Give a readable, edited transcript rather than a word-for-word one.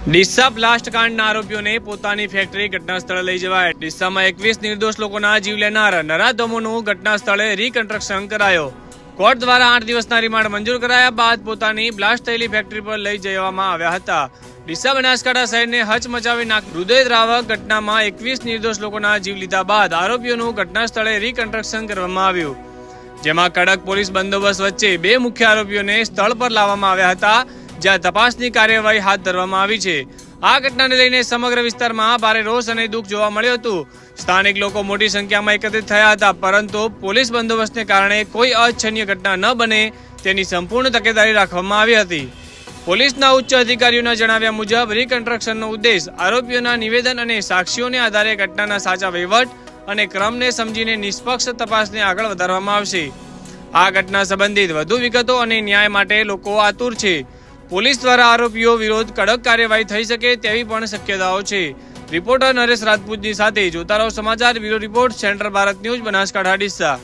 Deesa blast કાંડના આરોપીઓને પોતાની factory ઘટના સ્થળે લઈ જવાયા। ડીસામાં 21 નિર્દોષ લોકોના જીવ લેનાર નરાધમોનું ઘટના સ્થળે રીકન્સ્ટ્રક્શન કરાયો। કોર્ટ દ્વારા 8 દિવસના રિમાન્ડ મંજૂર કરાયા બાદ પોતાની બ્લાસ્ટ થયેલી ફેક્ટરી પર લઈ જવામાં આવ્યા હતા। ડીસા બનાસકાંઠા શહેરને હચમચાવી નાખી હૃદયદ્રાવક ઘટનામાં 21 નિર્દોષ લોકોના જીવ લીધા બાદ આરોપીઓનું ઘટના સ્થળે રીકન્સ્ટ્રક્શન કરવામાં આવ્યું, જેમાં કડક પોલીસ બંદોબસ્ત વચ્ચે 2 મુખ્ય આરોપીઓને સ્થળ પર લાવવામાં આવ્યા હતા, જ્યાં તપાસની કાર્યવાહી હાથ ધરવામાં આવી છે। આ ઘટનાને લઈને સમગ્ર વિસ્તારમાં ભારે રોષ અને દુઃખ જોવા મળ્યું હતું। સ્થાનિક લોકો મોટી સંખ્યામાં એકત્રિત થયા હતા, પરંતુ પોલીસ બંદોબસ્તને કારણે કોઈ અનિચ્છનીય ઘટના ન બને તેની સંપૂર્ણ તકેદારી રાખવામાં આવી હતી। પોલીસના ઉચ્ચ અધિકારીઓના જણાવ્યા મુજબ રીકન્સ્ટ્રક્શનનો ઉદ્દેશ આરોપીઓના નિવેદન અને સાક્ષીઓને આધારે ઘટનાના સાચા વહીવટ અને ક્રમને સમજીને નિષ્પક્ષ તપાસને આગળ વધારવામાં આવશે। આ ઘટના સંબંધિત વધુ વિગતો અને ન્યાય માટે લોકો આતુર છે। પોલીસ દ્વારા આરોપીઓ વિરુદ્ધ કડક કાર્યવાહી થઈ શકે તેવી પણ શક્યતાઓ છે। રિપોર્ટર નરેશ રાજપૂતની સાથે જોતા રહો સમાચાર bureau report, central Bharat news, Banaskantha, Deesa.